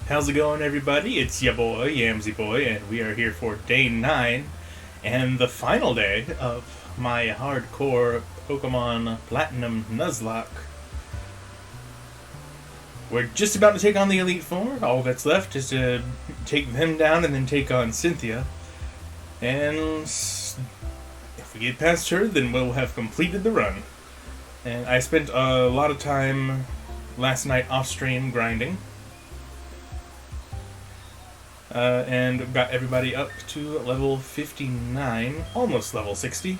How's it going, everybody? It's ya boy, Yamsy Boy, and we are here for day 9 and the final day of my hardcore Pokemon Platinum Nuzlocke. We're just about to take on the Elite Four. All that's left is to take them down and then take on Cynthia. And if we get past her, then we'll have completed the run. And I spent a lot of time last night off-stream grinding. And got everybody up to level 59, almost level 60.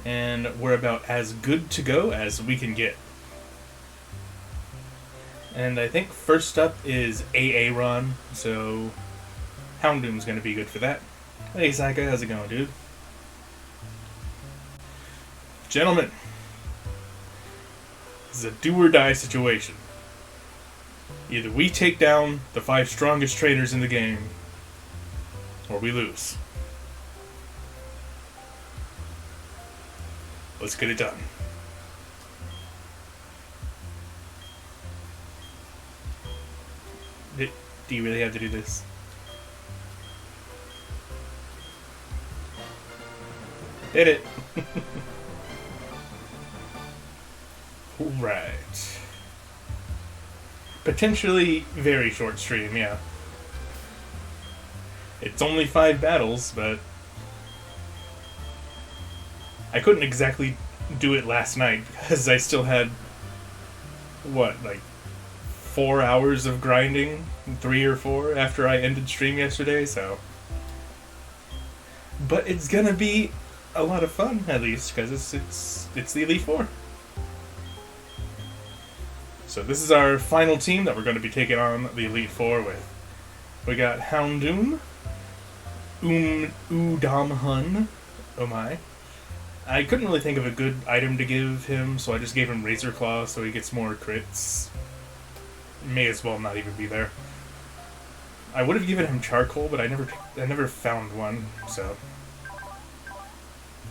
And we're about as good to go as we can get. And I think first up is Aaron, so Houndoom's going to be good for that. Hey Saika, how's it going, dude? Gentlemen, this is a do-or-die situation. Either we take down the 5 strongest trainers in the game, or we lose. Let's get it done. Do you really have to do this? Hit it! Alright. Potentially very short stream, yeah. It's only 5 battles, but I couldn't exactly do it last night because I still had, what, like 4 hours of grinding? 3 or 4 after I ended stream yesterday, so. But it's gonna be a lot of fun, at least, because it's the Elite Four. So this is our final team that we're going to be taking on the Elite Four with. We got Houndoom, Udamhun, oh my. I couldn't really think of a good item to give him, so I just gave him Razor Claw so he gets more crits. May as well not even be there. I would have given him Charcoal, but I never found one, so.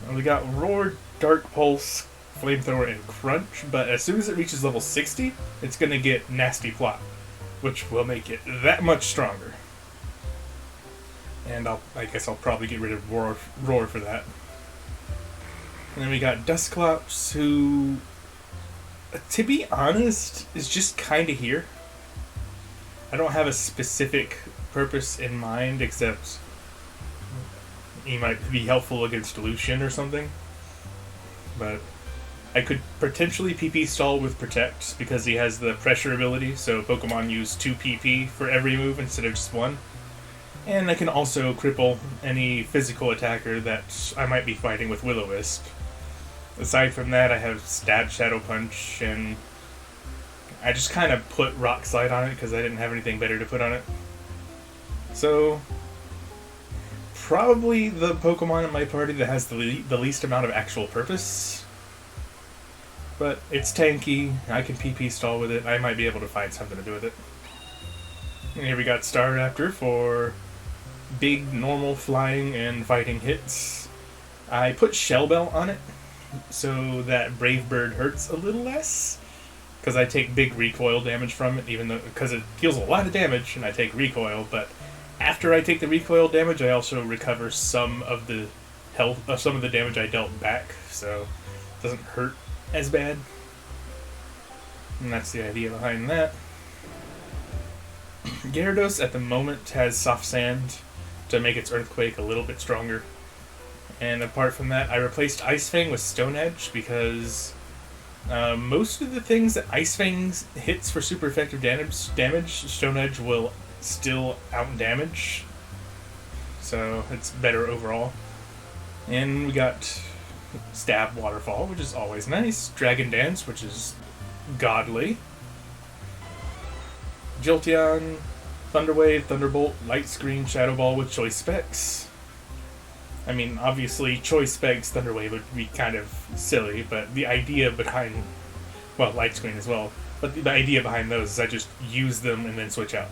And we got Roar, Dark Pulse, Flamethrower, and Crunch, but as soon as it reaches level 60, it's going to get Nasty Plot, which will make it that much stronger. And I guess I'll probably get rid of Roar for that. And then we got Dusclops, who, to be honest, is just kind of here. I don't have a specific purpose in mind, except he might be helpful against Lucian or something. But I could potentially PP stall with Protect because he has the pressure ability, so Pokemon use 2 PP for every move instead of just 1. And I can also cripple any physical attacker that I might be fighting with Will-O-Wisp. Aside from that, I have Stab, Shadow Punch, and I just kind of put Rock Slide on it because I didn't have anything better to put on it. So, probably the Pokemon in my party that has the least amount of actual purpose. But it's tanky, I can PP stall with it, I might be able to find something to do with it. And here we got Staraptor for big, normal flying and fighting hits. I put Shell Bell on it so that Brave Bird hurts a little less, because I take big recoil damage from it, even though because it deals a lot of damage and I take recoil, but after I take the recoil damage, I also recover some of the health, some of the damage I dealt back, so it doesn't hurt as bad. And that's the idea behind that. Gyarados at the moment has Soft Sand to make its Earthquake a little bit stronger. And apart from that, I replaced Ice Fang with Stone Edge because most of the things that Ice Fang hits for super effective damage, Stone Edge will still out-damage. So it's better overall. And we got Stab Waterfall, which is always nice. Dragon Dance, which is godly. Jolteon, Thunderwave, Thunderbolt, Light Screen, Shadow Ball with Choice Specs. I mean, obviously, Choice Specs, Thunderwave would be kind of silly, but the idea behind, well, Light Screen as well, but the idea behind those is I just use them and then switch out.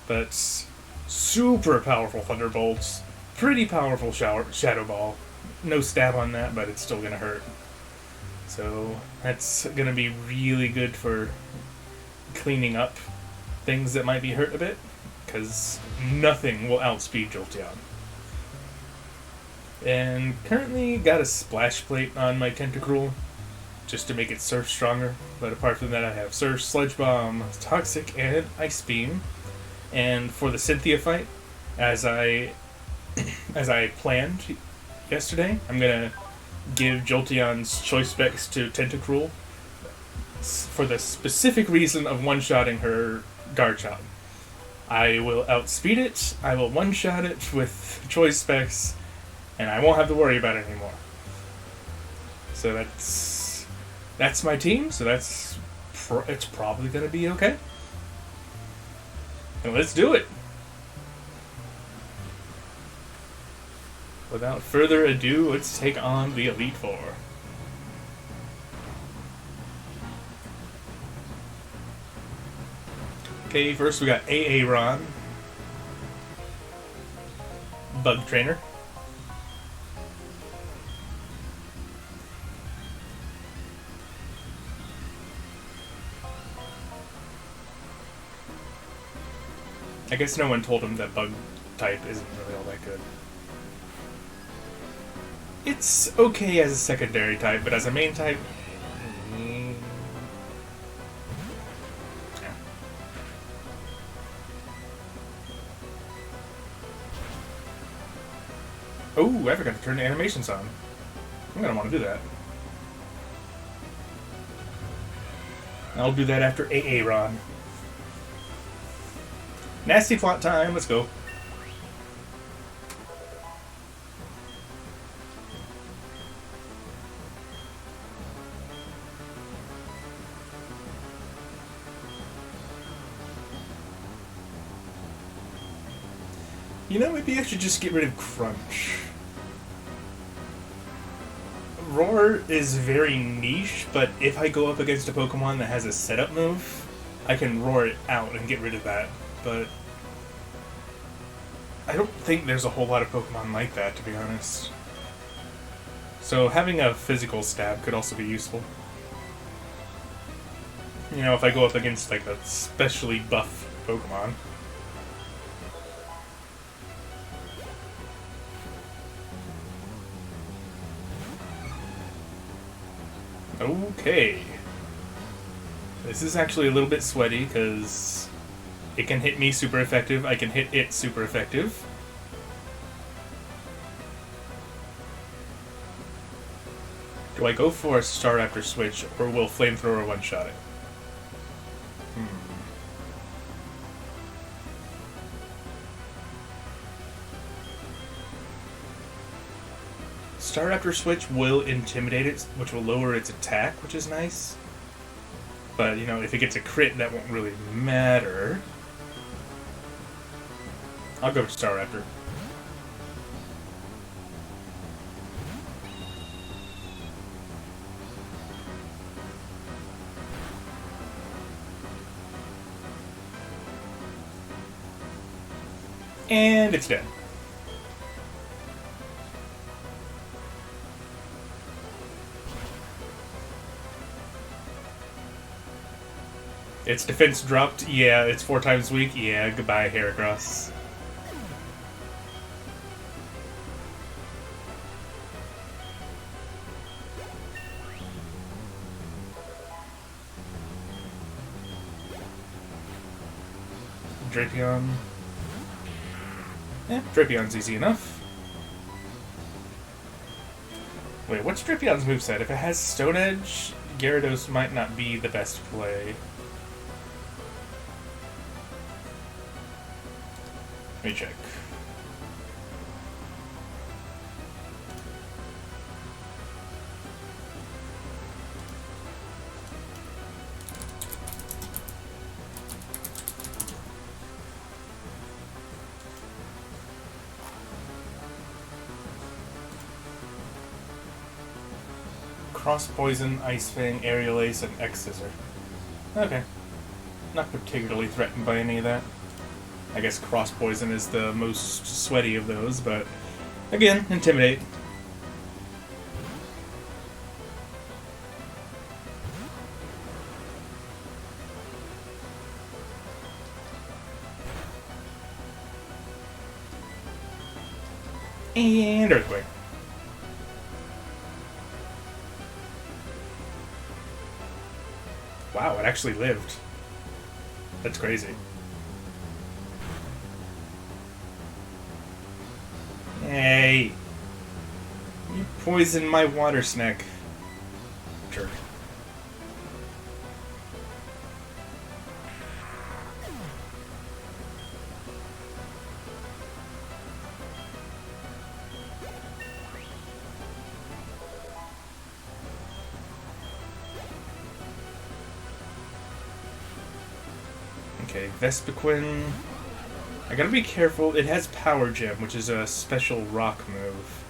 But super powerful Thunderbolts, pretty powerful Shadow Ball. No stab on that, but it's still gonna hurt. So that's gonna be really good for cleaning up things that might be hurt a bit, because nothing will outspeed Jolteon. And currently got a splash plate on my Tentacruel, just to make it Surf stronger. But apart from that, I have Surf, Sludge Bomb, Toxic, and Ice Beam. And for the Cynthia fight, as I planned yesterday, I'm gonna give Jolteon's Choice Specs to Tentacruel for the specific reason of one-shotting her Garchomp. I will outspeed it, I will one-shot it with Choice Specs, and I won't have to worry about it anymore. So that's my team, so it's probably going to be okay. And let's do it! Without further ado, let's take on the Elite Four. Okay, first we got Aaron, Bug Trainer. I guess no one told him that Bug type isn't really all that good. It's okay as a secondary type, but as a main type... Oh, I forgot to turn the animations on. I'm gonna want to do that. I'll do that after Aaron. Nasty plot time, let's go. You know, maybe I should just get rid of Crunch. Roar is very niche, but if I go up against a Pokemon that has a setup move, I can roar it out and get rid of that. But I don't think there's a whole lot of Pokemon like that, to be honest. So having a physical stab could also be useful. You know, if I go up against like a specially buff Pokemon. Okay. This is actually a little bit sweaty because it can hit me super effective, I can hit it super effective. Do I go for a Staraptor switch, or will Flamethrower one-shot it? Staraptor switch will intimidate it, which will lower its attack, which is nice. But, you know, if it gets a crit, that won't really matter. I'll go for Staraptor. And it's dead. Its defense dropped. Yeah, it's 4 times weak. Yeah, goodbye, Heracross. Drapion. Yeah, Drapion's easy enough. Wait, what's Drapion's moveset? If it has Stone Edge, Gyarados might not be the best play. Let me check. Cross Poison, Ice Fang, Aerial Ace, and X Scissor. Okay. Not particularly threatened by any of that. I guess Cross Poison is the most sweaty of those, but again, Intimidate. And Earthquake. Wow, it actually lived. That's crazy. Hey! You poisoned my water snack. Jerk. Okay, Vespiquen. I gotta be careful. It has Power Gem, which is a special rock move.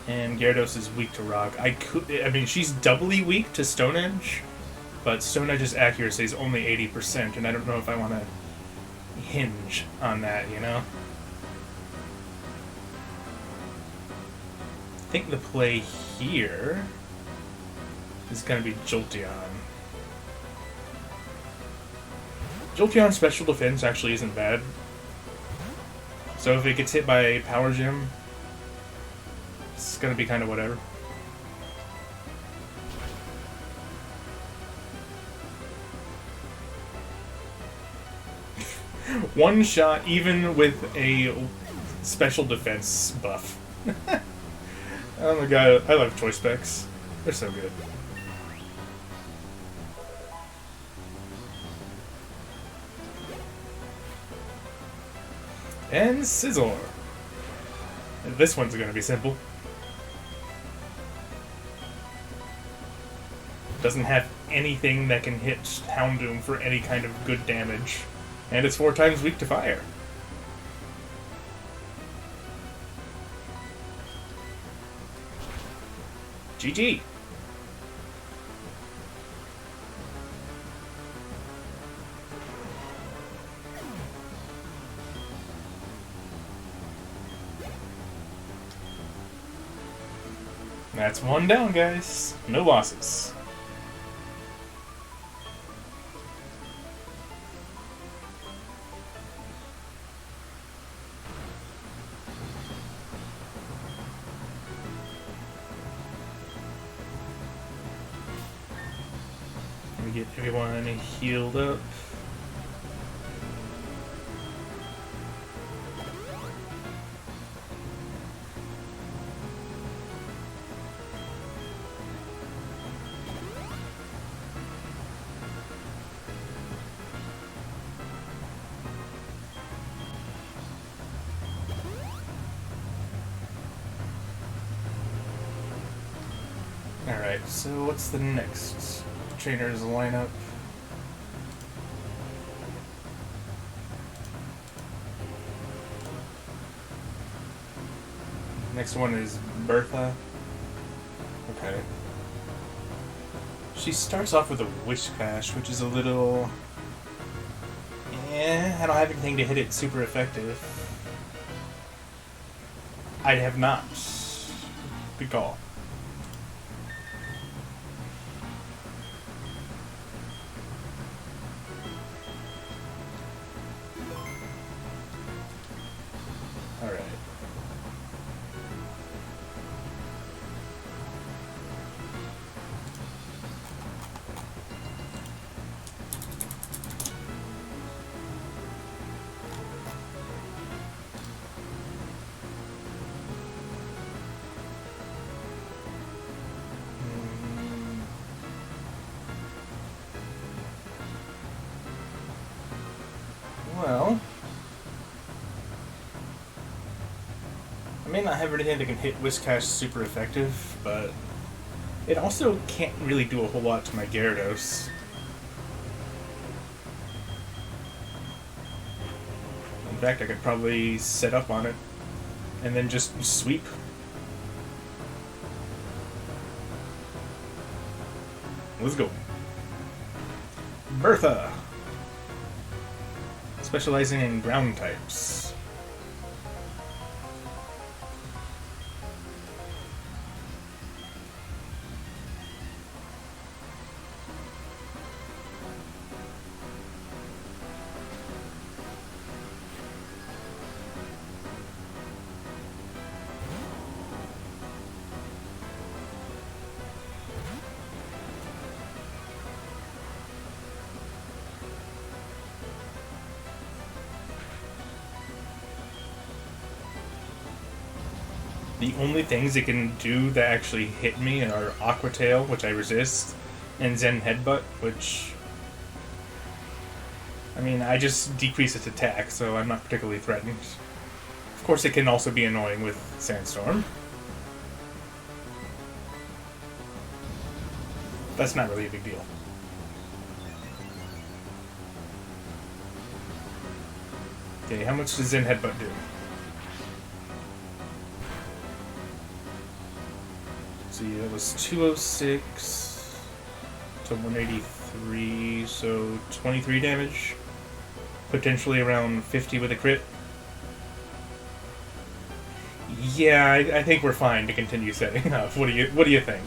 And Gyarados is weak to rock. I mean, she's doubly weak to Stone Edge, but Stone Edge's accuracy is only 80%, and I don't know if I want to hinge on that, you know? I think the play here is going to be Jolteon. Jolteon's special defense actually isn't bad. So if it gets hit by Power Gem, it's gonna be kind of whatever. One shot even with a special defense buff. Oh my god, I love choice specs. They're so good. And Scizor. This one's gonna be simple. Doesn't have anything that can hit Houndoom for any kind of good damage. And it's 4 times weak to fire. GG. That's one down, guys. No losses. Let me get everyone healed up. Alright, so what's the next trainer's lineup? Next one is Bertha. Okay. She starts off with a Whiscash, which is a little... I don't have anything to hit it super effective. I have not. Good call. Alright. Well, I may not have anything that can hit Whiscash super effective, but it also can't really do a whole lot to my Gyarados. In fact, I could probably set up on it and then just sweep. Let's go. Bertha! Specializing in ground types. the only things it can do that actually hit me are Aqua Tail, which I resist, and Zen Headbutt, which... I mean, I just decrease its attack, so I'm not particularly threatened. Of course, it can also be annoying with Sandstorm. That's not really a big deal. Okay, how much does Zen Headbutt do? Let's see, that was 206 to 183, so 23 damage. Potentially around 50 with a crit. Yeah, I think we're fine to continue setting up. What do you think?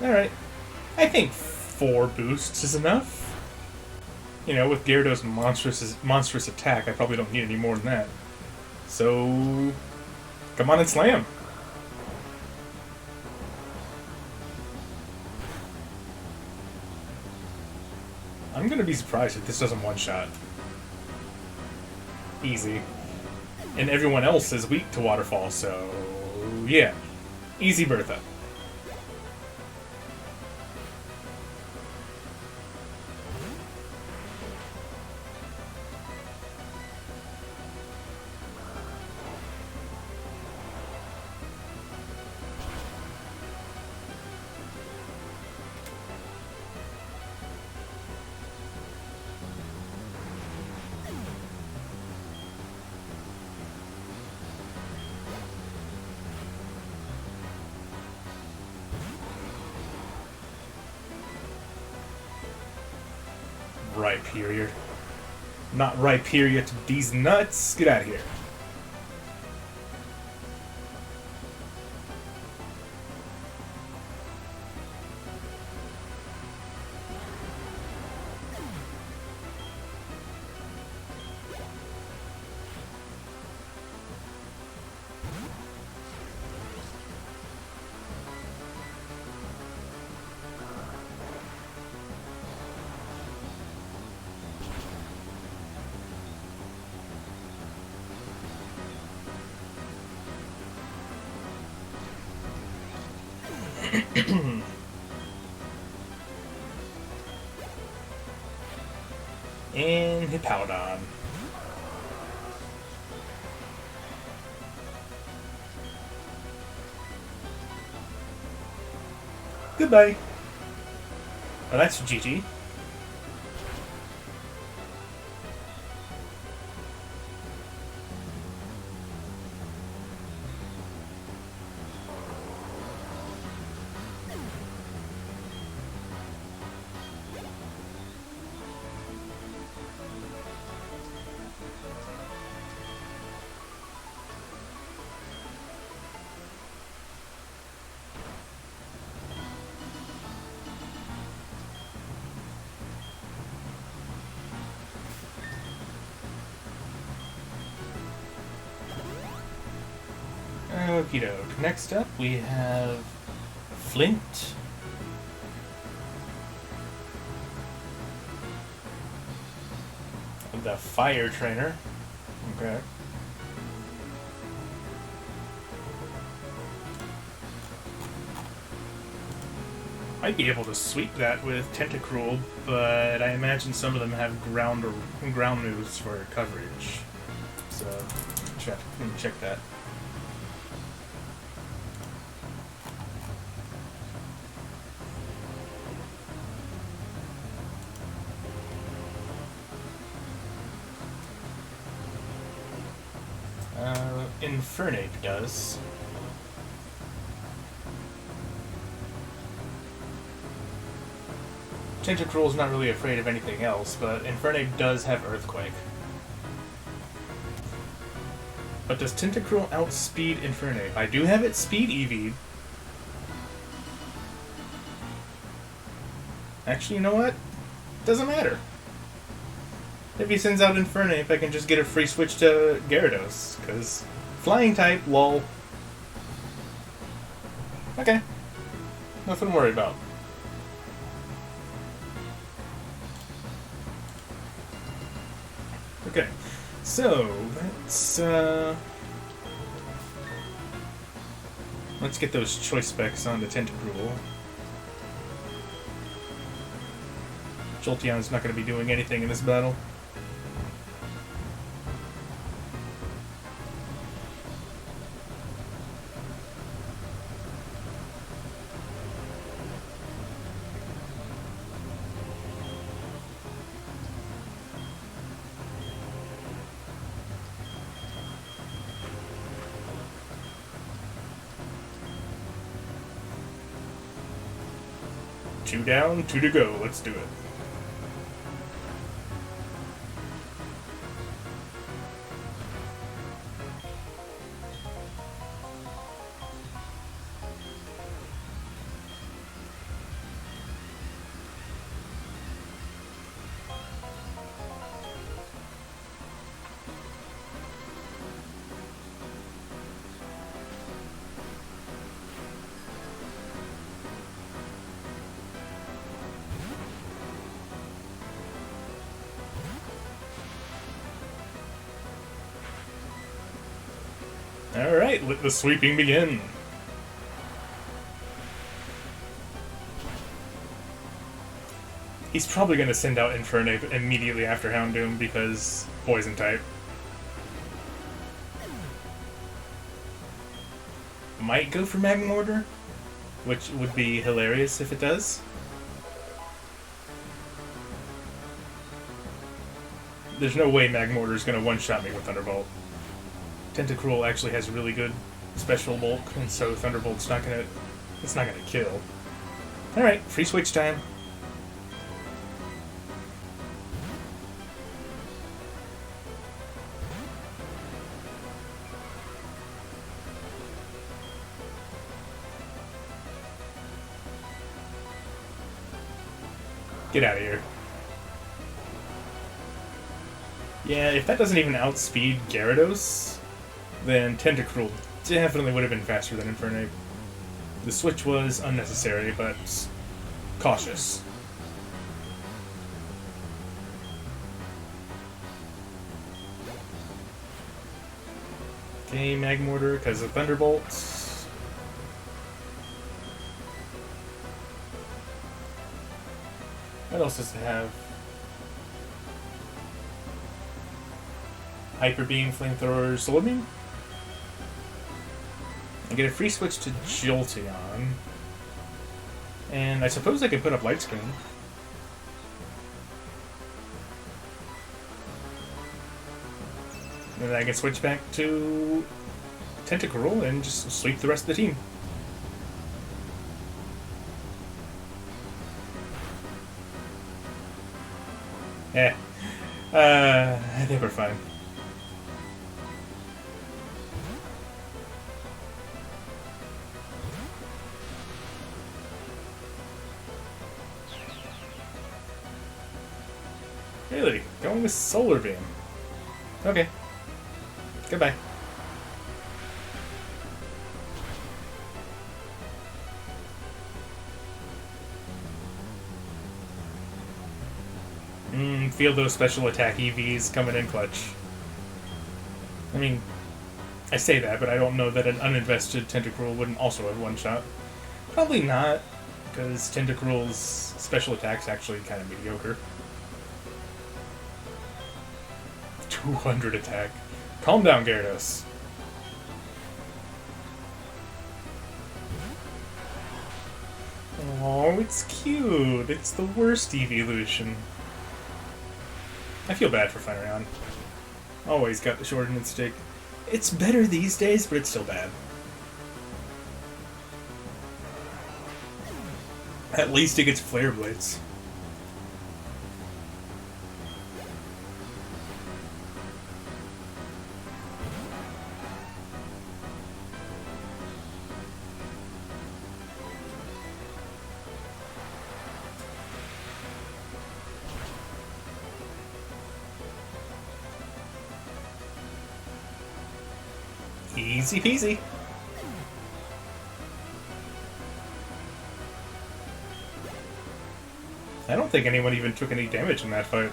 Alright. I think 4 boosts is enough. You know, with Gyarados' monstrous attack, I probably don't need any more than that. So... come on and slam! I'm gonna be surprised if this doesn't one-shot. Easy. And everyone else is weak to Waterfall, so... yeah. Easy Bertha. Rhyperior. Not Rhyperior to these nuts. Get out of here. And Hippowdon. Goodbye. Well, that's GG. Okie doke. Next up, we have Flint. The Fire Trainer. Okay. Might be able to sweep that with Tentacruel, but I imagine some of them have ground moves for coverage. So, let me check that. Infernape does. Tentacruel's not really afraid of anything else, but Infernape does have Earthquake. But does Tentacruel outspeed Infernape? I do have it speed EV'd. Actually, you know what? Doesn't matter. If he sends out Infernape, I can just get a free switch to Gyarados, because flying type, lol. Okay. Nothing to worry about. Okay. So, let's get those choice specs on the Tentacruel. Jolteon's not going to be doing anything in this battle. Two down, two to go. Let's do it. Alright, let the sweeping begin. He's probably going to send out Infernape immediately after Houndoom because Poison type. Might go for Magmortar, which would be hilarious if it does. There's no way Magmortar's going to one-shot me with Thunderbolt. Tentacruel actually has really good special bulk, and so Thunderbolt's not gonna kill. Alright, free switch time. Get out of here. Yeah, if that doesn't even outspeed Gyarados, then Tentacruel definitely would have been faster than Infernape. The switch was unnecessary, but cautious. Okay, Magmortar because of Thunderbolt. What else does it have? Hyper Beam, Flamethrower, Solar Beam? I get a free switch to Jolteon. And I suppose I can put up Light Screen. And then I can switch back to Tentacruel and just sweep the rest of the team. Yeah. I think we're fine. Really? Going with Solar Beam. Okay. Goodbye. Feel those special attack EVs coming in clutch. I mean, I say that, but I don't know that an uninvested Tentacruel wouldn't also have one shot. Probably not, because Tentacruel's special attack's actually kind of mediocre. 200 attack. Calm down, Gyarados. Oh, it's cute. It's the worst evolution. I feel bad for Flareon. Always got the short end stick. It's better these days, but it's still bad. At least it gets Flare Blades. Easy peasy. I don't think anyone even took any damage in that fight.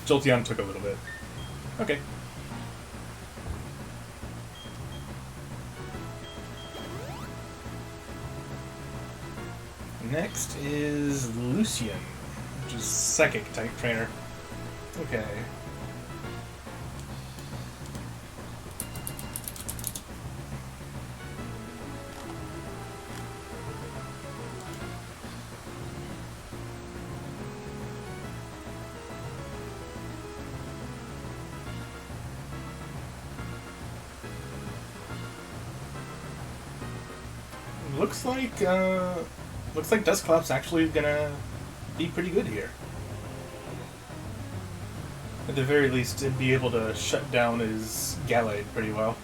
Jolteon took a little bit. Okay. Next is Lucian, which is Psychic type trainer. Okay. Looks like Dusclop's actually gonna be pretty good here. At the very least, it'd be able to shut down his Gallade pretty well.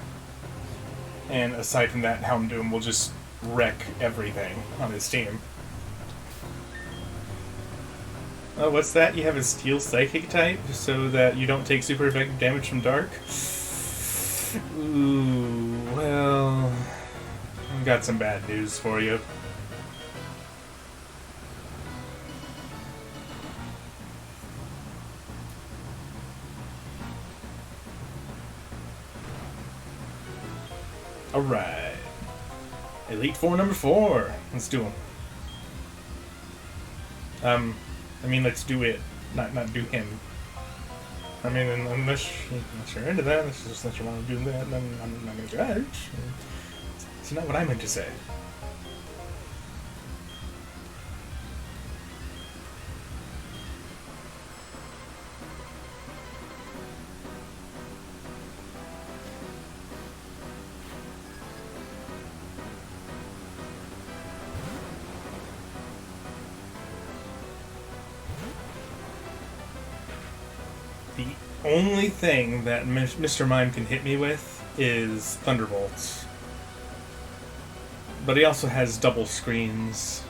And aside from that, Houndoom will just wreck everything on his team. Oh, what's that? You have a Steel Psychic type so that you don't take super effective damage from Dark? Ooh, well... I've got some bad news for you. Alright. Elite Four number 4. Let's do him. I mean, let's do it. Not do him. I mean, unless you're into that, unless you want to do that, then I'm not going to judge. It's not what I meant to say. The only thing that Mr. Mime can hit me with is Thunderbolts. But he also has double screens.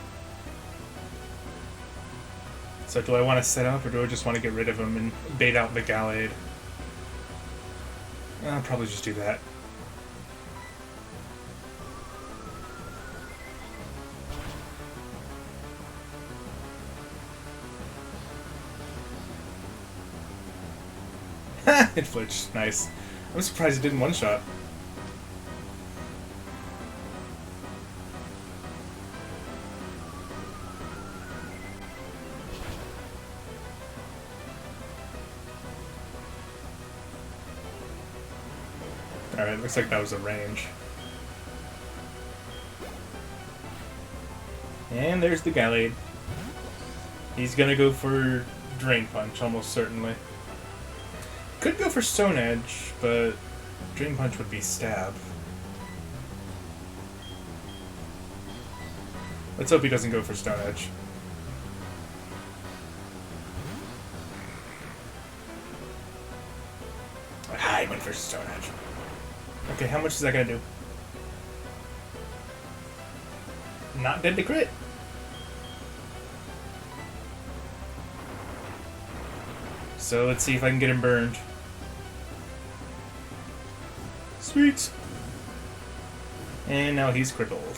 So do I want to set up, or do I just want to get rid of him and bait out the Gallade? I'll probably just do that. It flinched. Nice. I'm surprised it didn't one-shot. Alright, looks like that was a range. And there's the Gallade. He's gonna go for Drain Punch, almost certainly. Could go for Stone Edge, but Drain Punch would be Stab. Let's hope he doesn't go for Stone Edge. Ah, he went for Stone Edge. Okay, how much is that gonna do? Not dead to crit. So let's see if I can get him burned. Sweet. And now he's crippled.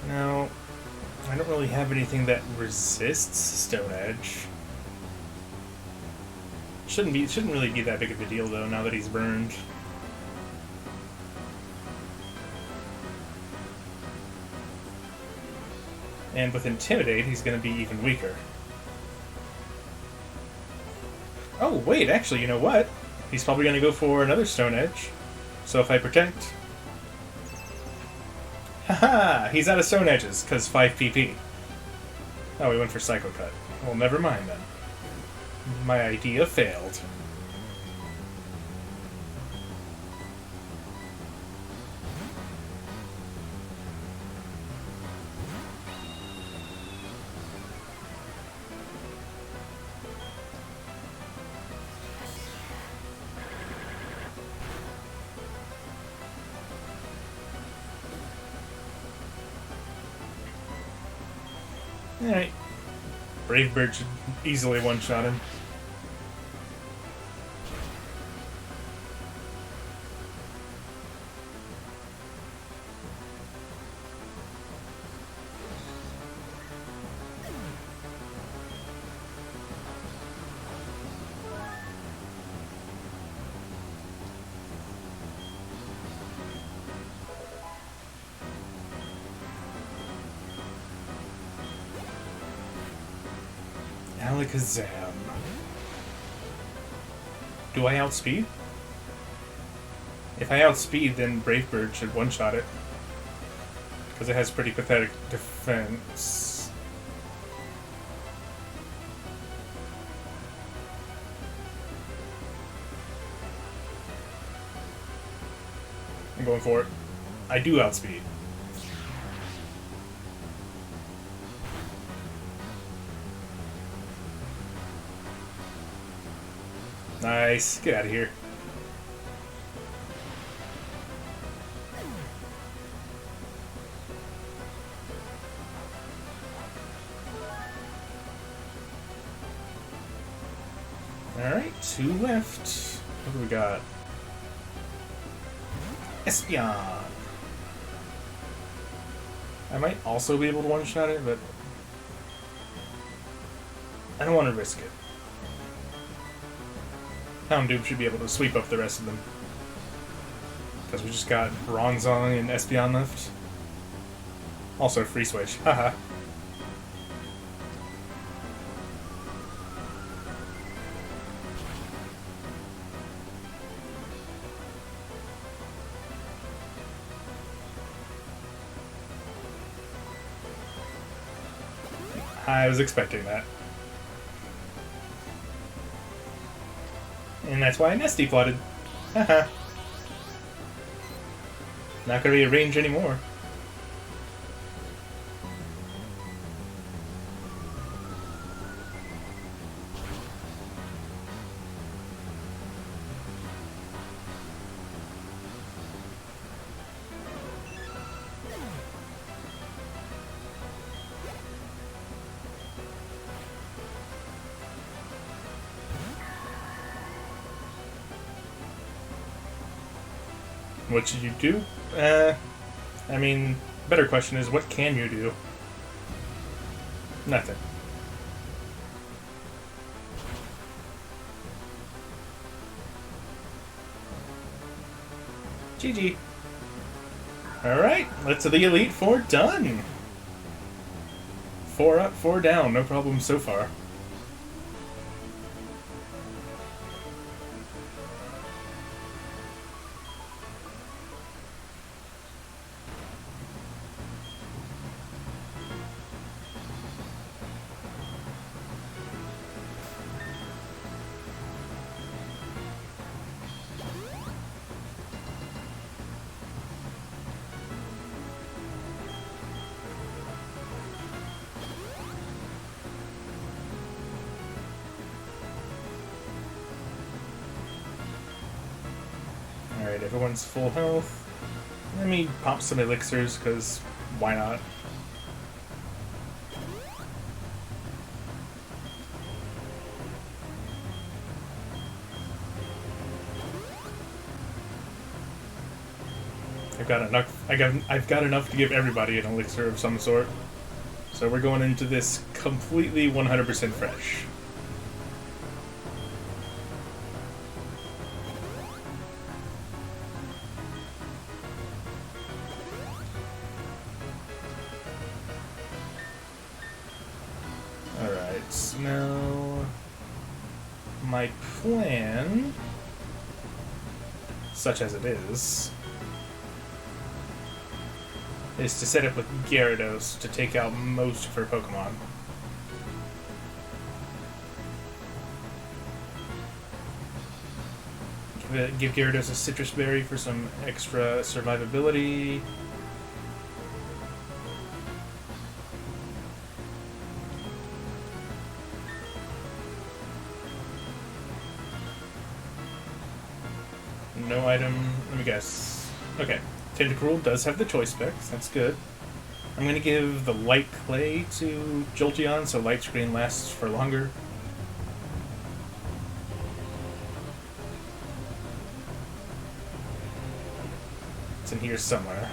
Now, I don't really have anything that resists Stone Edge. Shouldn't really be that big of a deal though, now that he's burned. And with Intimidate, he's going to be even weaker. Oh, wait, actually, you know what? He's probably going to go for another Stone Edge. So if I Protect... Haha! He's out of Stone Edges, because 5 PP. Oh, he went for Psycho Cut. Well, never mind then. My idea failed. Alright. Brave Bird should easily one-shot him. Alakazam. Do I outspeed? If I outspeed, then Brave Bird should one-shot it. Because it has pretty pathetic defense. I'm going for it. I do outspeed. Nice. Get out of here. Alright, 2 left. What do we got? Espion. I might also be able to one-shot it, but I don't want to risk it. Houndoom should be able to sweep up the rest of them. Because we just got Bronzong and Espeon left. Also, free switch. Haha. I was expecting that. And that's why I Nesty plotted. Haha. Not gonna be a range anymore. What should you do? I mean, better question is, what can you do? Nothing. GG. Alright, let's the Elite Four done! 4 up, 4 down, no problem so far. Alright, everyone's full health. Let me pop some elixirs, because why not? I've got enough to give everybody an elixir of some sort. So we're going into this completely 100% fresh. Alright, now my plan, such as it is to set up with Gyarados to take out most of her Pokemon. Give Gyarados a Citrus Berry for some extra survivability. No item. Let me guess. Okay. Tentacruel does have the choice specs. That's good. I'm going to give the Light Clay to Jolteon so Light Screen lasts for longer. It's in here somewhere.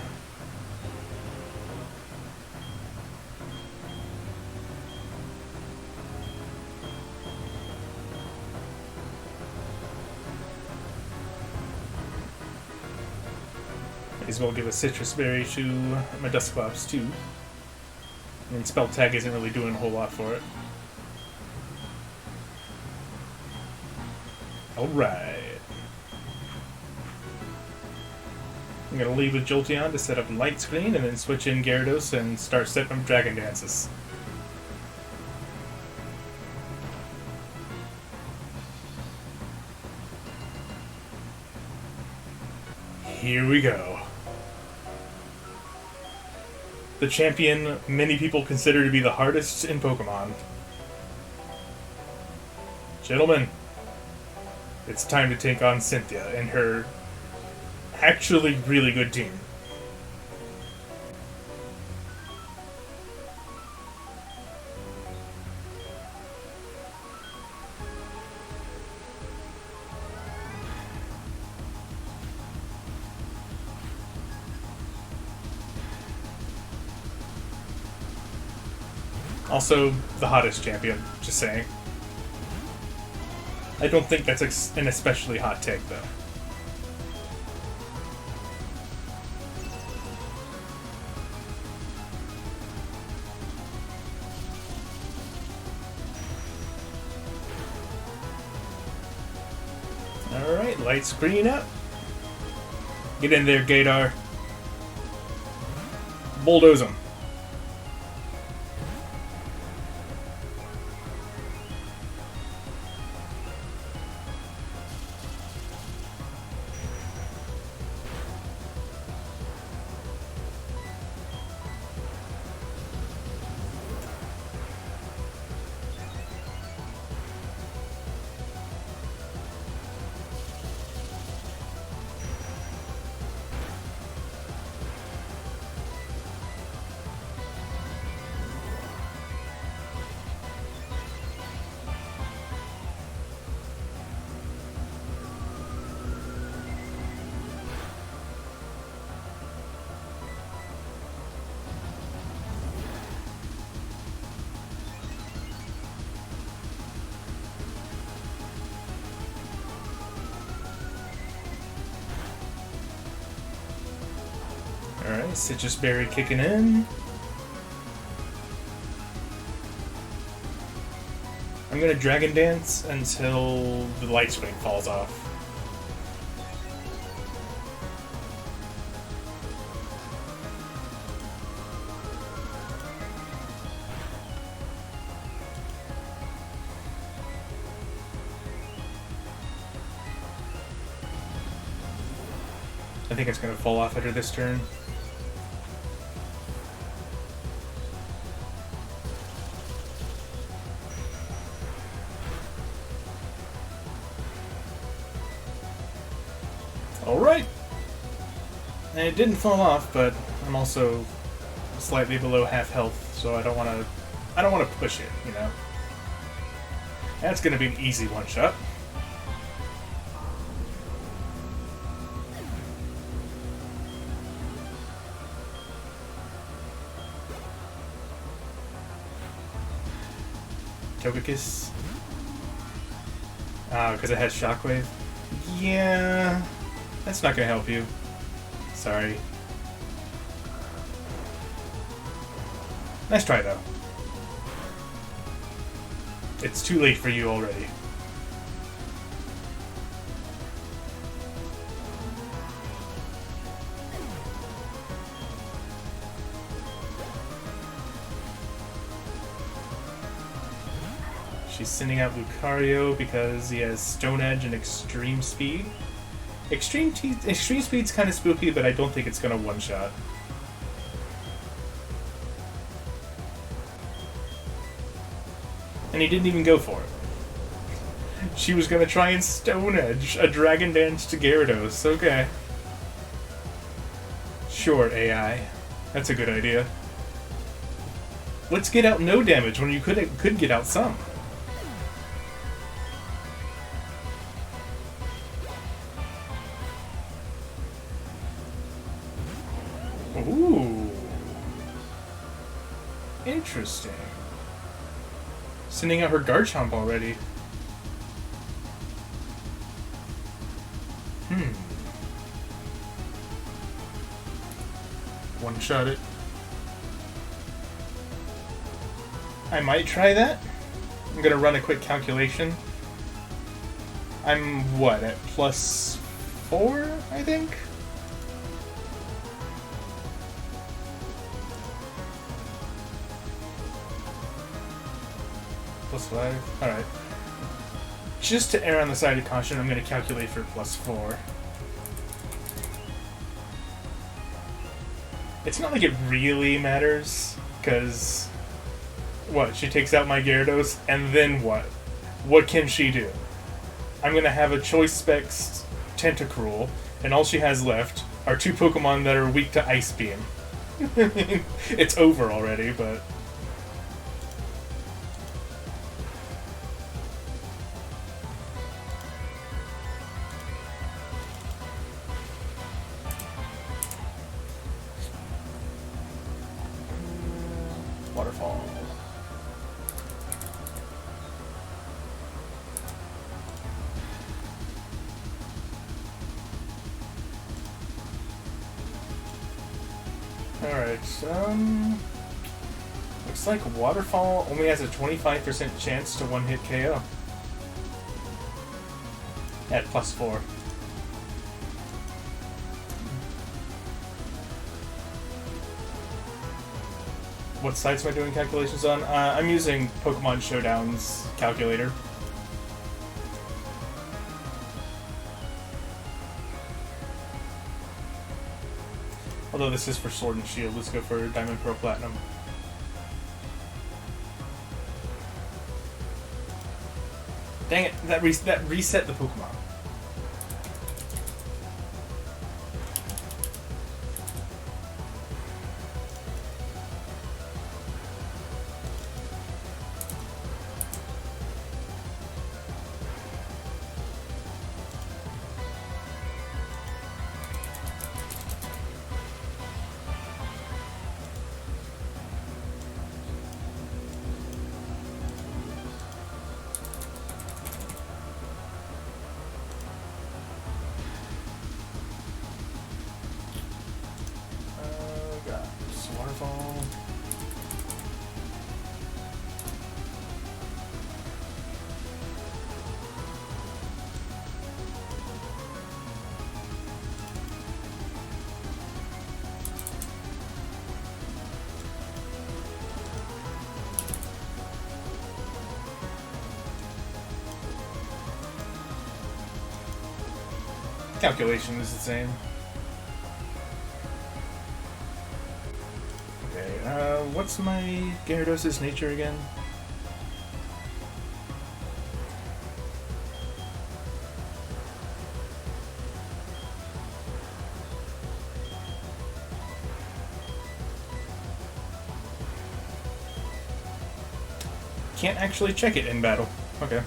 May as well give a Citrus Berry to my Dusclops too. And Spell Tag isn't really doing a whole lot for it. Alright. I'm going to leave with Jolteon to set up Light Screen and then switch in Gyarados and start setting up Dragon Dances. Here we go. The champion many people consider to be the hardest in Pokemon. Gentlemen, it's time to take on Cynthia and her actually really good team. Also, the hottest champion, just saying. I don't think that's an especially hot take, though. Alright, Light Screen up. Get in there, Gator. Bulldoze him. Alright, Citrus Berry kicking in. I'm gonna Dragon Dance until the Light Screen falls off. I think it's gonna fall off after this turn. Alright! And it didn't fall off, but I'm also slightly below half health, so I don't wanna push it, you know? That's gonna be an easy one-shot. Togekiss. Ah, because it has Shockwave? Yeah, that's not gonna help you. Sorry. Nice try, though. It's too late for you already. She's sending out Lucario because he has Stone Edge and Extreme Speed. Extreme Speed's kind of spooky, but I don't think it's gonna one-shot. And he didn't even go for it. She was gonna try and Stone Edge a Dragon Dance to Gyarados. Okay. Sure, AI. That's a good idea. Let's get out no damage when you could get out some. Ooh. Interesting. Sending out her Garchomp already. One-shot it. I might try that. I'm gonna run a quick calculation. I'm, what, at +4, I think? +5? Alright. Just to err on the side of caution, I'm gonna calculate for +4. It's not like it really matters, because... What? She takes out my Gyarados, and then what? What can she do? I'm gonna have a Choice Specs Tentacruel, and all she has left are 2 Pokemon that are weak to Ice Beam. It's over already, but... Waterfall. Alright, looks like Waterfall only has a 25% chance to one-hit KO. At +4. What sites am I doing calculations on? I'm using Pokemon Showdown's calculator. Although this is for Sword and Shield, let's go for Diamond, Pearl, Platinum. Dang it, that reset the Pokemon. Waterfall. Calculation is the same. What's my Gyarados' nature again? Can't actually check it in battle. Okay.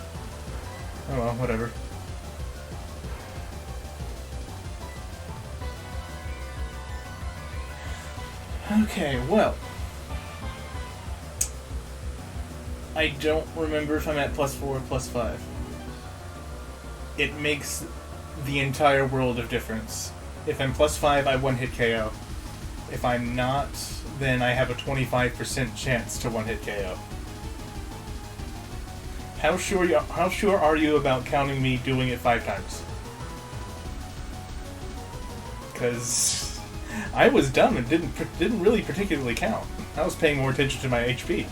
Oh well, whatever. Okay, well. I don't remember if I'm at +4 or +5. It makes the entire world of difference. If I'm +5, I one-hit KO. If I'm not, then I have a 25% chance to one-hit KO. How sure are you about counting me doing it 5 times? Because I was dumb and didn't really particularly count. I was paying more attention to my HP.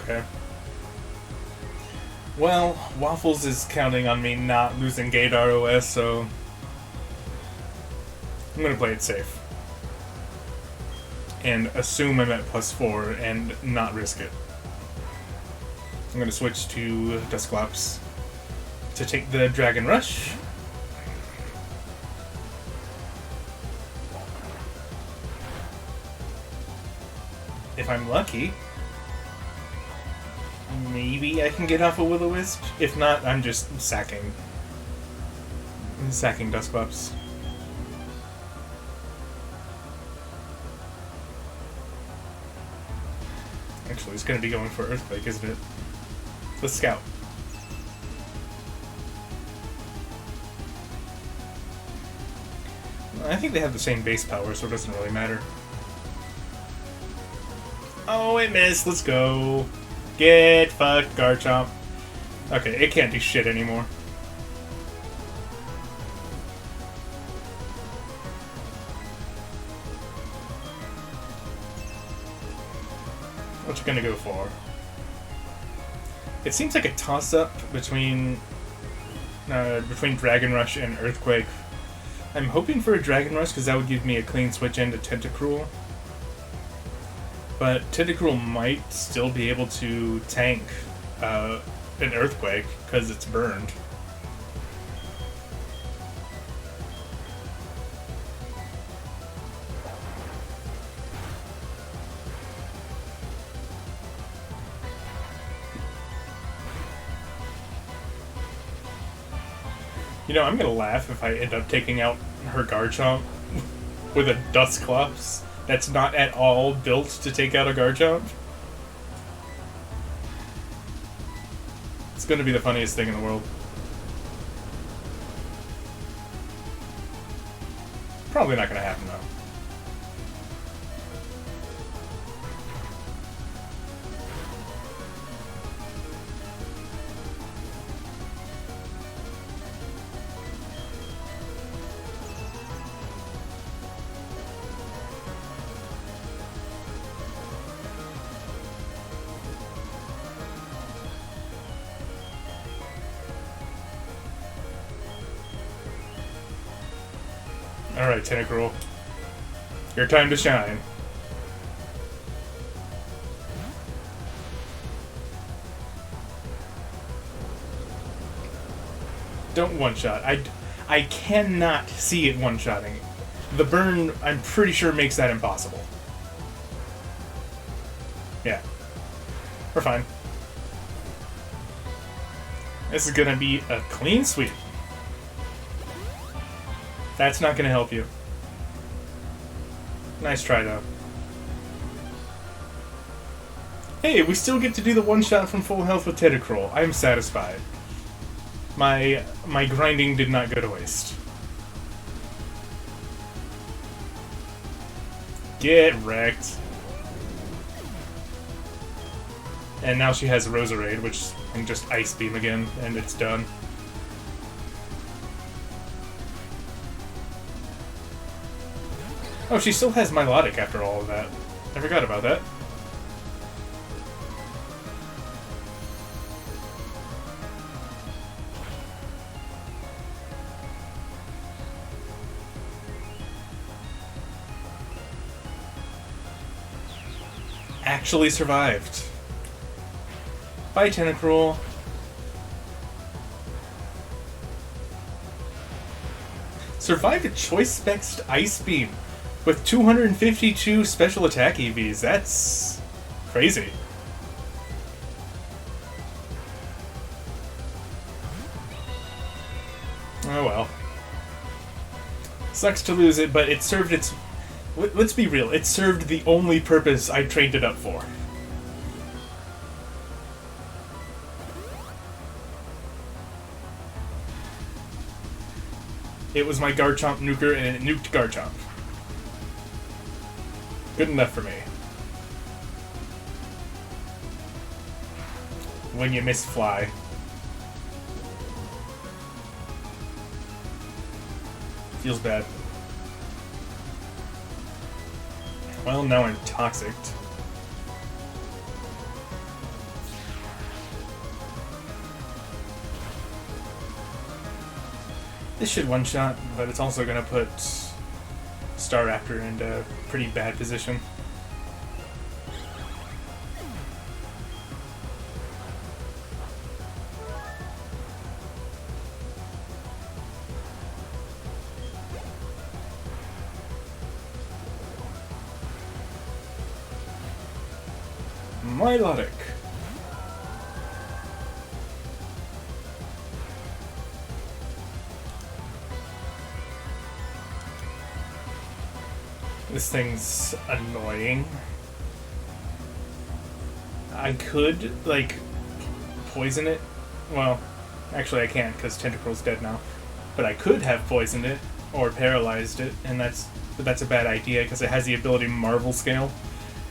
Okay. Well, Waffles is counting on me not losing Gator OS, so I'm gonna play it safe. And assume I'm at +4 and not risk it. I'm gonna switch to Dusclops to take the Dragon Rush. If I'm lucky, maybe I can get off a Will-O-Wisp. If not, I'm just sacking. I'm sacking Dusclops. Actually, it's going to be going for Earthquake, isn't it? Let's scout. I think they have the same base power, so it doesn't really matter. Oh, it missed. Let's go. Get fucked, Garchomp. Okay, it can't do shit anymore. What you gonna go for? It seems like a toss-up between Dragon Rush and Earthquake. I'm hoping for a Dragon Rush because that would give me a clean switch into Tentacruel. But Tentacruel might still be able to tank an Earthquake because it's burned. You know, I'm gonna laugh if I end up taking out her Garchomp with a Dusclops that's not at all built to take out a Garchomp. It's gonna be the funniest thing in the world. Probably not gonna happen though. Alright, Tentacruel. Your time to shine. Don't one-shot. I cannot see it one-shotting. The burn, I'm pretty sure, makes that impossible. Yeah. We're fine. This is gonna be a clean sweep. That's not going to help you. Nice try, though. Hey, we still get to do the one-shot from full health with Tentacruel. I'm satisfied. My grinding did not go to waste. Get wrecked. And now she has Roserade, which can just Ice Beam again, and it's done. Oh, she still has Milotic after all of that. I forgot about that. Actually survived. Bye, Tentacruel. Survived a choice-spexed Ice Beam with 252 special attack EVs. That's crazy. Oh well. Sucks to lose it, but it served its... Let's be real, it served the only purpose I trained it up for. It was my Garchomp nuker, and it nuked Garchomp. Good enough for me. When you miss fly. Feels bad. Well, now I'm toxic. This should one-shot, but it's also going to put Staraptor into a pretty bad position. Milotic. This thing's annoying. I could, like, poison it. Well, actually I can't because Tentacruel's dead now. But I could have poisoned it or paralyzed it, and that's a bad idea because it has the ability Marvel Scale,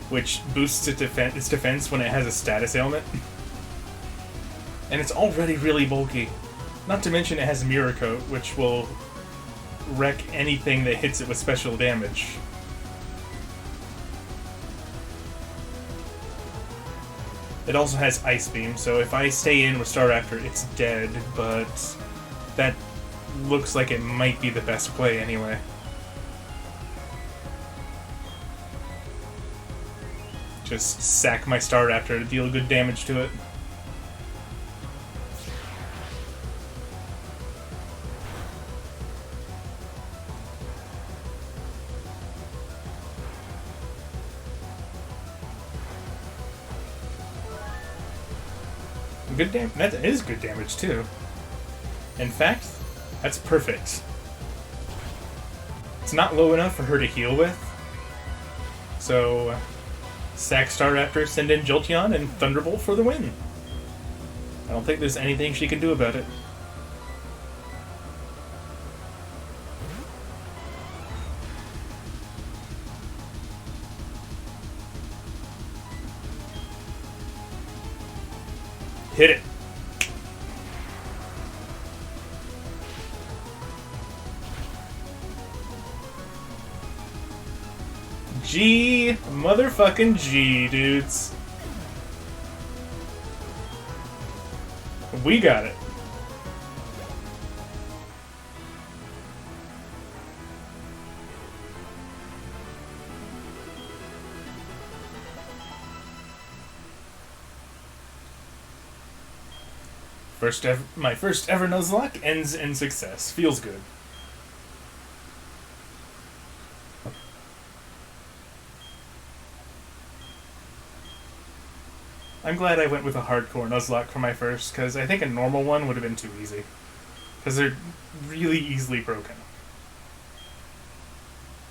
which boosts its defense when it has a status ailment. And it's already really bulky. Not to mention it has Mirror Coat, which will wreck anything that hits it with special damage. It also has Ice Beam, so if I stay in with Staraptor, it's dead, but that looks like it might be the best play anyway. Just sack my Staraptor to deal good damage to it. Good damage. That is good damage too. In fact, that's perfect. It's not low enough for her to heal with, so sack Staraptor, send in Jolteon, and Thunderbolt for the win. I don't think there's anything she can do about it. Hit it. G motherfucking G, dudes. We got it. My first ever Nuzlocke ends in success. Feels good. I'm glad I went with a hardcore Nuzlocke for my first, because I think a normal one would have been too easy. Because they're really easily broken.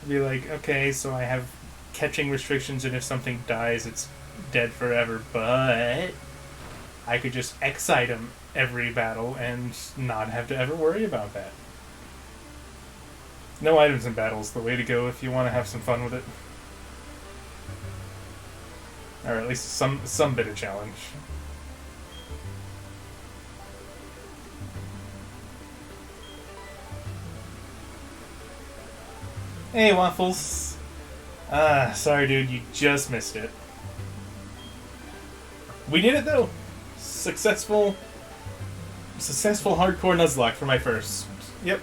I'd be like, okay, so I have catching restrictions, and if something dies, it's dead forever, but I could just X-item every battle and not have to ever worry about that. No items in battles, the way to go if you want to have some fun with it. Or at least some bit of challenge. Hey, Waffles. Sorry dude, you just missed it. We did it though! Successful hardcore Nuzlocke for my first. Yep.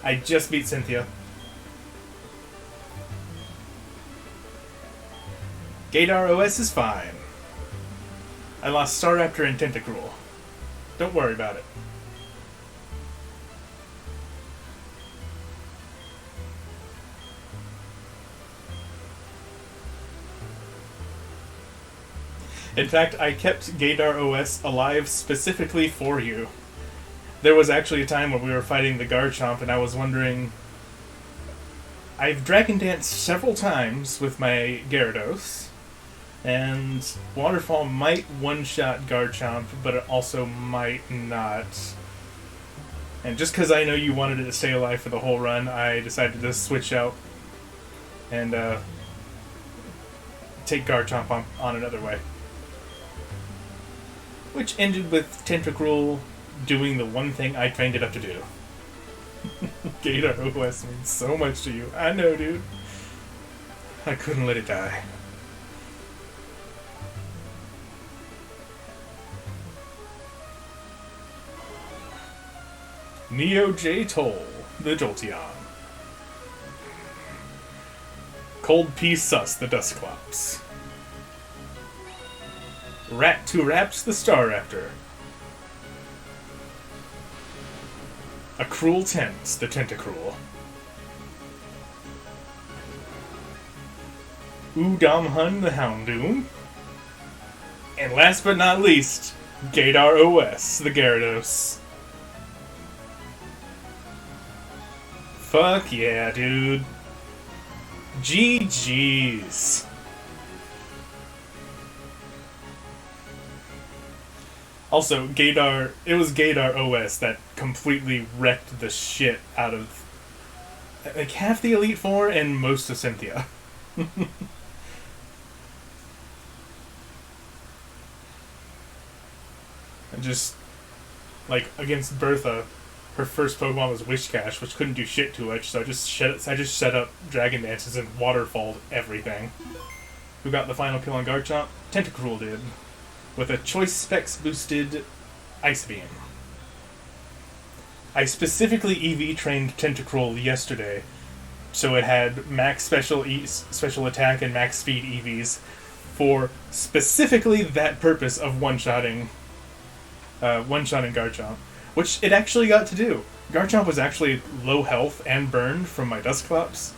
I just beat Cynthia. Gaydar OS is fine. I lost Staraptor and Tentacruel. Don't worry about it. In fact, I kept Gaydar OS alive specifically for you. There was actually a time when we were fighting the Garchomp and I was wondering... I've Dragon Danced several times with my Gyarados, and Waterfall might one-shot Garchomp, but it also might not. And just because I know you wanted it to stay alive for the whole run, I decided to switch out and take Garchomp on another way. Which ended with Tentacruel doing the one thing I trained it up to do. Gaydar OS means so much to you. I know, dude. I couldn't let it die. Neo J Toll, the Jolteon. Cold P Sus, the Dusclops. Rat to Raps, the Staraptor. A Cruel Tense, the Tentacruel. Udamhun, the Houndoom. And last but not least, Gator OS, the Gyarados. Fuck yeah, dude. GG's. Also, it was Gator OS that completely wrecked the shit out of like half the Elite Four and most of Cynthia. And just, like, against Bertha, her first Pokemon was Wishcash, which couldn't do shit too much, so I just set up Dragon Dances and waterfalled everything. Who got the final kill on Garchomp? Tentacruel did, with a Choice Specs boosted Ice Beam. I specifically EV trained Tentacruel yesterday, so it had max special attack and max speed EVs for specifically that purpose of one-shotting Garchomp, which it actually got to do. Garchomp was actually low health and burned from my Dusclops,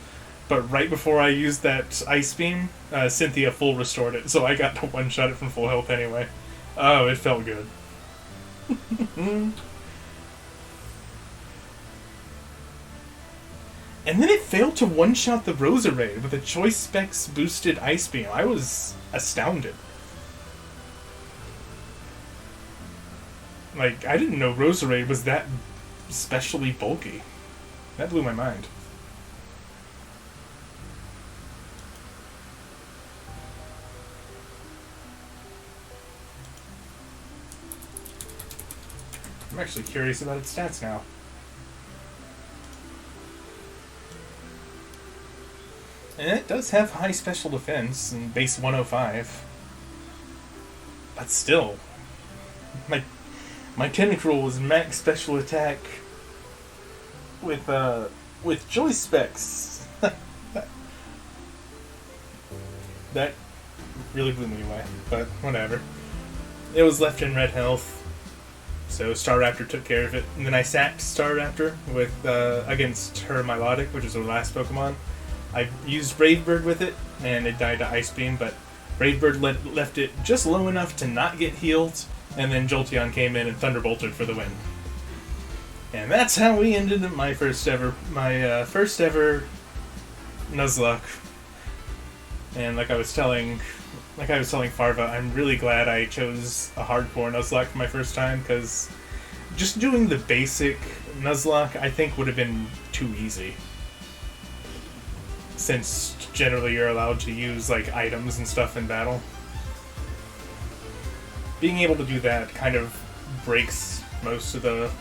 but right before I used that Ice Beam, Cynthia full restored it, so I got to one-shot it from full health anyway. Oh, it felt good. And then it failed to one-shot the Roserade with a Choice Specs boosted Ice Beam. I was astounded. Like, I didn't know Roserade was that especially bulky. That blew my mind. I'm actually curious about its stats now. And it does have high special defense and base 105. But still, my Tentacruel was max special attack with Choice Specs. That really blew me away, but whatever. It was left in red health, so Staraptor took care of it. And then I sacked Staraptor with against her Milotic, which is her last Pokemon. I used Brave Bird with it, and it died to Ice Beam, but Brave Bird left it just low enough to not get healed, and then Jolteon came in and Thunderbolted for the win. And that's how we ended my first ever Nuzlocke. And like I was telling Farva, I'm really glad I chose a hardcore Nuzlocke for my first time, because just doing the basic Nuzlocke I think would have been too easy. Since generally you're allowed to use like items and stuff in battle. Being able to do that kind of breaks most of the...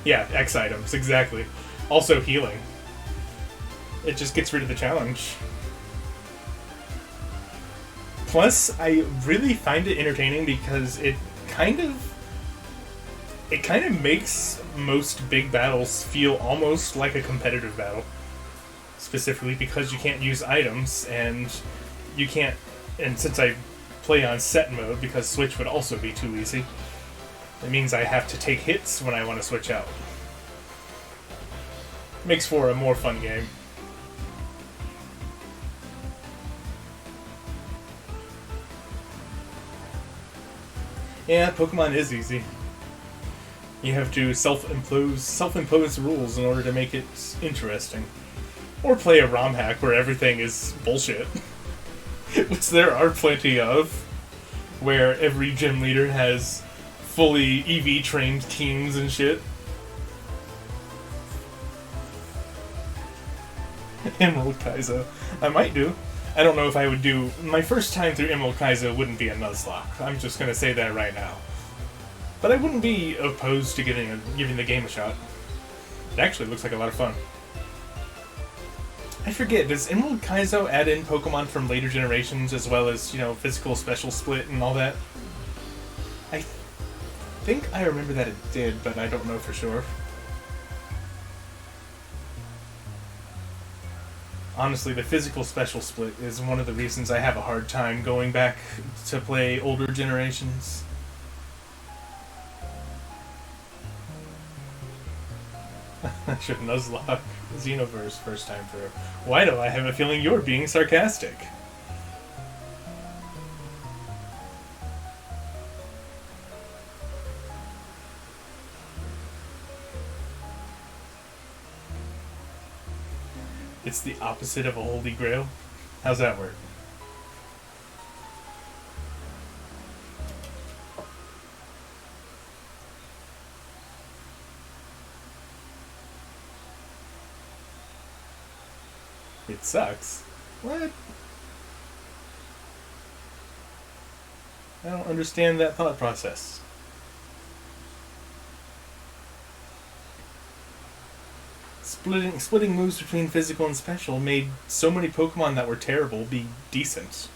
Yeah, X items, exactly. Also healing. It just gets rid of the challenge. Plus, I really find it entertaining because it kind of makes most big battles feel almost like a competitive battle. Specifically because you can't use items, and you can't... And since I play on set mode, because switch would also be too easy, it means I have to take hits when I want to switch out. Makes for a more fun game. Yeah, Pokemon is easy. You have to self-impose rules in order to make it interesting. Or play a ROM hack where everything is bullshit. Which there are plenty of. Where every gym leader has fully EV-trained teams and shit. Emerald Kaizo. I might do. I don't know if I would do... My first time through Emerald Kaizo wouldn't be a Nuzlocke. I'm just gonna say that right now. But I wouldn't be opposed to giving the game a shot. It actually looks like a lot of fun. I forget, does Emerald Kaizo add in Pokemon from later generations as well as, physical special split and all that? I think I remember that it did, but I don't know for sure. Honestly, the physical special split is one of the reasons I have a hard time going back to play older generations. I should Nuzlocke Xenoverse first time through. Why do I have a feeling you're being sarcastic? It's the opposite of a holy grail. How's that work? It sucks. What? I don't understand that thought process. Splitting moves between physical and special made so many Pokemon that were terrible be decent.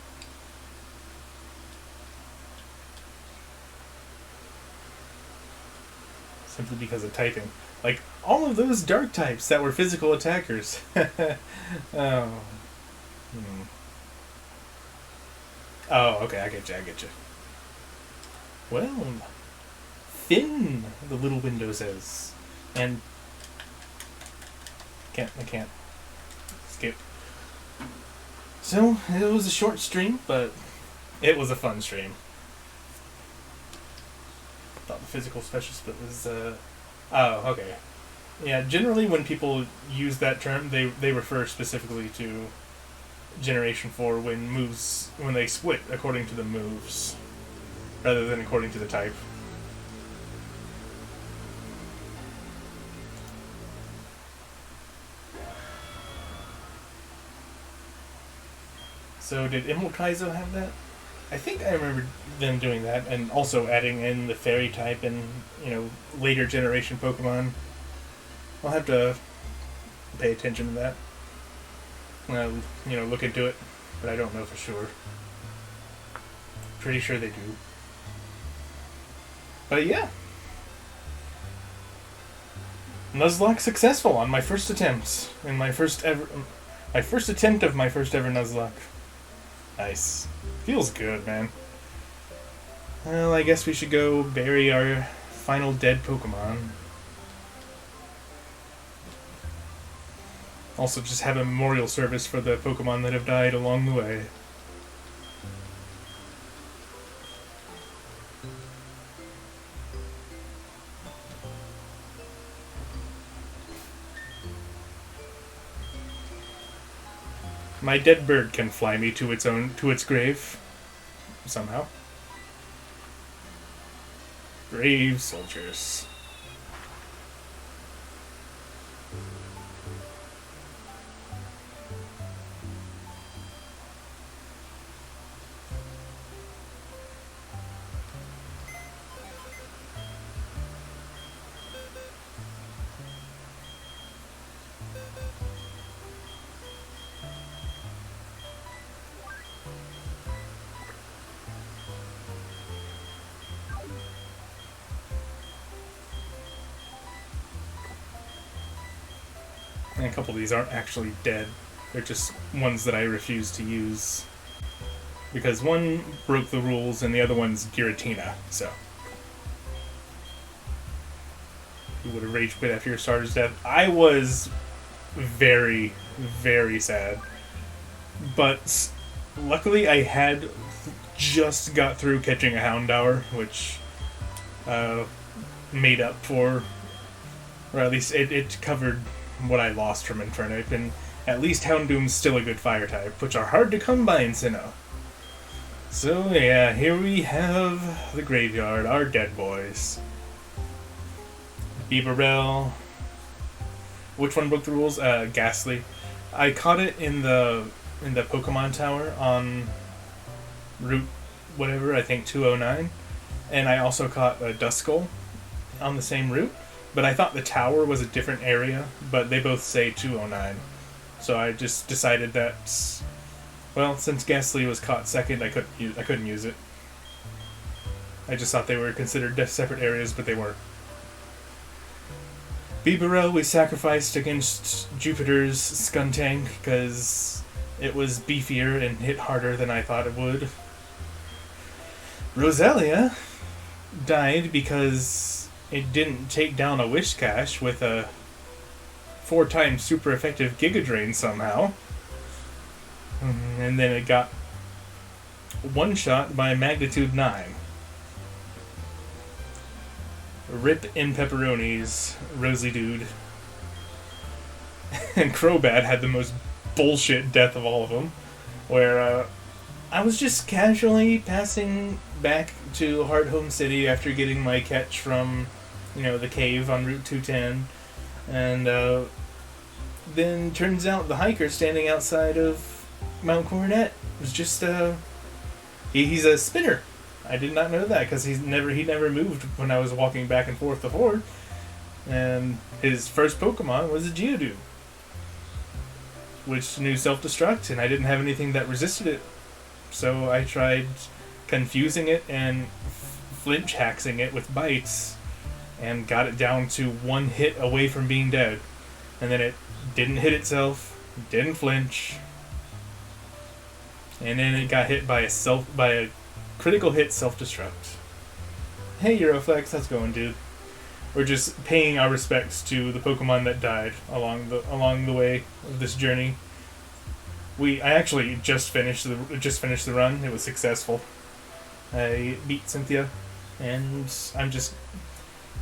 Simply because of typing. Like, all of those dark types that were physical attackers. Oh. Oh, okay, I get you. Well, Finn, the little window says. And I can't skip. So, it was a short stream, but it was a fun stream. Thought the physical special split was, oh, okay. Yeah, generally when people use that term, they refer specifically to Generation 4 when they split according to the moves, rather than according to the type. So did Emerald Kaizo have that? I think I remember them doing that, and also adding in the fairy type and, later generation Pokemon. I'll have to pay attention to that. Look into it, but I don't know for sure. Pretty sure they do. But yeah. Nuzlocke successful on my first attempt. My first attempt of my first ever Nuzlocke. Nice. Feels good, man. Well, I guess we should go bury our final dead Pokemon. Also, just have a memorial service for the Pokemon that have died along the way. My dead bird can fly me to its grave. Somehow. Brave soldiers. And a couple of these aren't actually dead. They're just ones that I refuse to use. Because one broke the rules and the other one's Giratina, so. You would have rage quit after your starter's death. I was very, very sad. But luckily I had just got through catching a Houndour, which made up for, or at least it covered what I lost from Infernape, and at least Houndoom's still a good fire type, which are hard to come by in Sinnoh. So yeah, here we have the graveyard, our dead boys. Bibarel. Which one broke the rules? Ghastly. I caught it in the Pokemon Tower on Route whatever, I think 209, and I also caught a Duskull on the same route. But I thought the tower was a different area, but they both say 209. So I just decided that, well, since Ghastly was caught second, I couldn't use it. I just thought they were considered separate areas, but they weren't. Bibarel we sacrificed against Jupiter's Skuntank because it was beefier and hit harder than I thought it would. Roselia died because it didn't take down a Whiscash with a 4-time super effective Giga Drain somehow. And then it got one-shot by Magnitude 9. Rip in pepperonis, Rosy Dude. And Crobat had the most bullshit death of all of them, where I was just casually passing back to Home City after getting my catch from, the cave on Route 210, and then turns out the hiker standing outside of Mount Coronet was just he's a spinner. I did not know that because he never moved when I was walking back and forth the horde, and his first Pokemon was a Geodude, which knew self-destruct, and I didn't have anything that resisted it. So I tried confusing it and flinch haxing it with bites, and got it down to one hit away from being dead. And then it didn't hit itself, didn't flinch, and then it got hit by a critical hit self-destruct. Hey Euroflex, how's it going, dude? We're just paying our respects to the Pokemon that died along the way of this journey. I actually just finished the run. It was successful. I beat Cynthia, and I'm just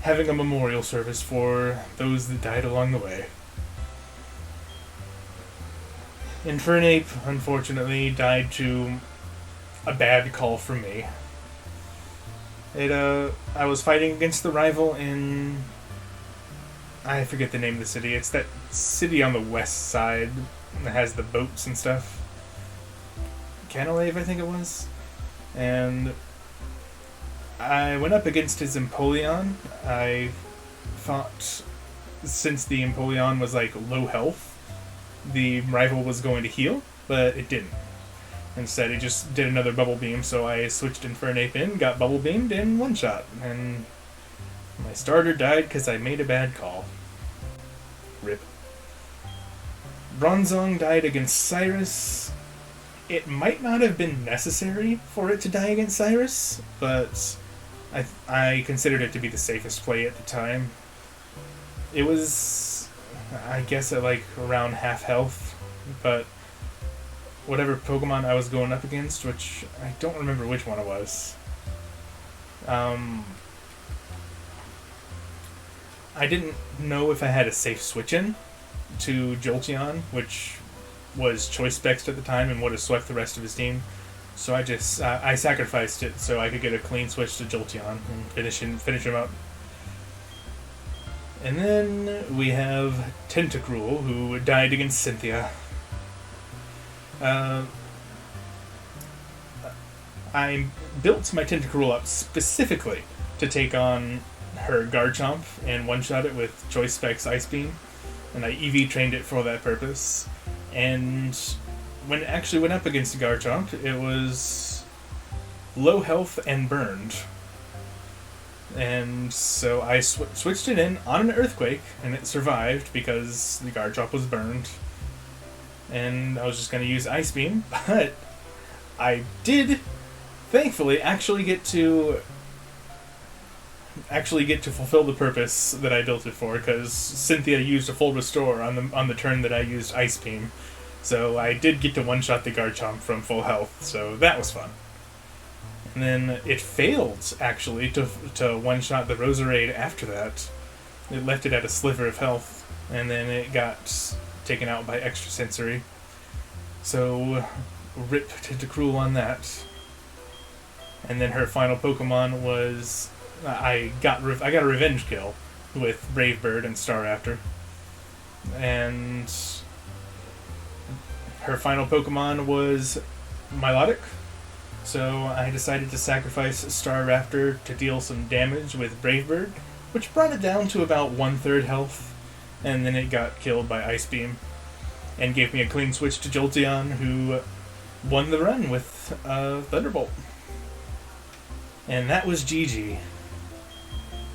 having a memorial service for those that died along the way. Infernape, unfortunately, died to a bad call from me. I was fighting against the rival in... I forget the name of the city. It's that city on the west side that has the boats and stuff. Canalave, I think it was. And I went up against his Empoleon. I thought, since the Empoleon was low health, the rival was going to heal, but it didn't. Instead, he just did another Bubble Beam, so I switched Infernape in, got Bubble Beamed, and one-shot. And my starter died because I made a bad call. RIP. Bronzong died against Cyrus. It might not have been necessary for it to die against Cyrus, but I considered it to be the safest play at the time. It was, I guess, at around half health, but whatever Pokemon I was going up against, which I don't remember which one it was. I didn't know if I had a safe switch in to Jolteon, which was choice specs at the time and would have swept the rest of his team. So I just I sacrificed it so I could get a clean switch to Jolteon and finish him up. And then we have Tentacruel, who died against Cynthia. I built my Tentacruel up specifically to take on her Garchomp and one-shot it with Choice Specs Ice Beam, and I EV trained it for that purpose. And when it actually went up against Garchomp, it was low health and burned. And so I switched it in on an Earthquake, and it survived because the Garchomp was burned. And I was just going to use Ice Beam, but I did, thankfully, actually get to fulfill the purpose that I built it for, because Cynthia used a full restore on the turn that I used Ice Beam. So I did get to one-shot the Garchomp from full health, so that was fun. And then it failed, actually, to one-shot the Roserade after that. It left it at a sliver of health, and then it got taken out by Extra Sensory. So, rip Tentacruel on that. And then her final Pokemon was... I got a revenge kill with Brave Bird and Staraptor. And her final Pokemon was Milotic. So I decided to sacrifice Staraptor to deal some damage with Brave Bird, which brought it down to about 1/3 health. And then it got killed by Ice Beam, and gave me a clean switch to Jolteon, who won the run with Thunderbolt. And that was GG.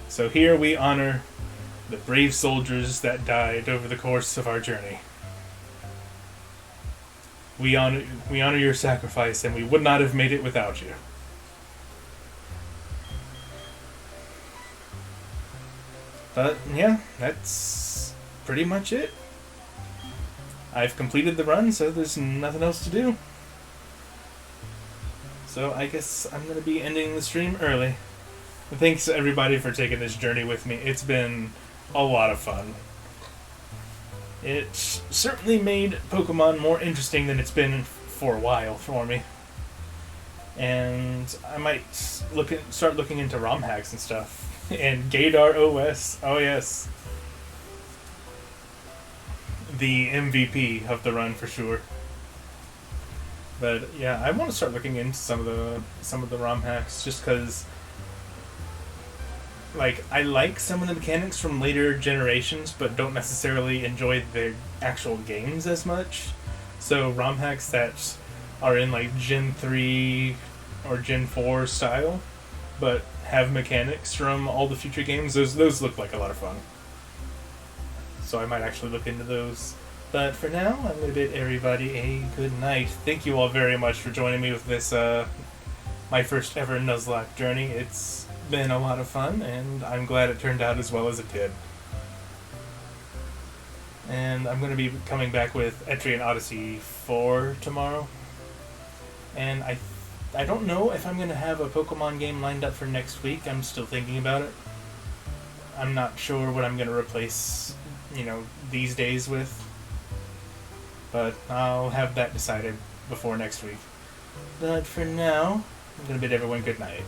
So here we honor the brave soldiers that died over the course of our journey. We honor your sacrifice, and we would not have made it without you. But yeah, that's pretty much it. I've completed the run, so there's nothing else to do. So I guess I'm going to be ending the stream early. Thanks everybody for taking this journey with me. It's been a lot of fun. It certainly made Pokemon more interesting than it's been for a while for me. And I might start looking into ROM hacks and stuff. And Gaydar OS, oh yes. The MVP of the run for sure. But yeah, I want to start looking into some of the ROM hacks just because, like, I like some of the mechanics from later generations, but don't necessarily enjoy the actual games as much. So ROM hacks that are in like Gen 3 or Gen 4 style, but have mechanics from all the future games, those look like a lot of fun. So I might actually look into those. But for now, I'm going to bid everybody a good night. Thank you all very much for joining me with this, my first ever Nuzlocke journey. It's been a lot of fun, and I'm glad it turned out as well as it did. And I'm going to be coming back with Etrian Odyssey 4 tomorrow. And I don't know if I'm going to have a Pokemon game lined up for next week. I'm still thinking about it. I'm not sure what I'm going to replace, these days with. But I'll have that decided before next week. But for now, I'm going to bid everyone good night.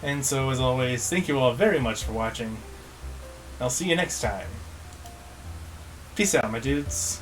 And so, as always, thank you all very much for watching. I'll see you next time. Peace out, my dudes.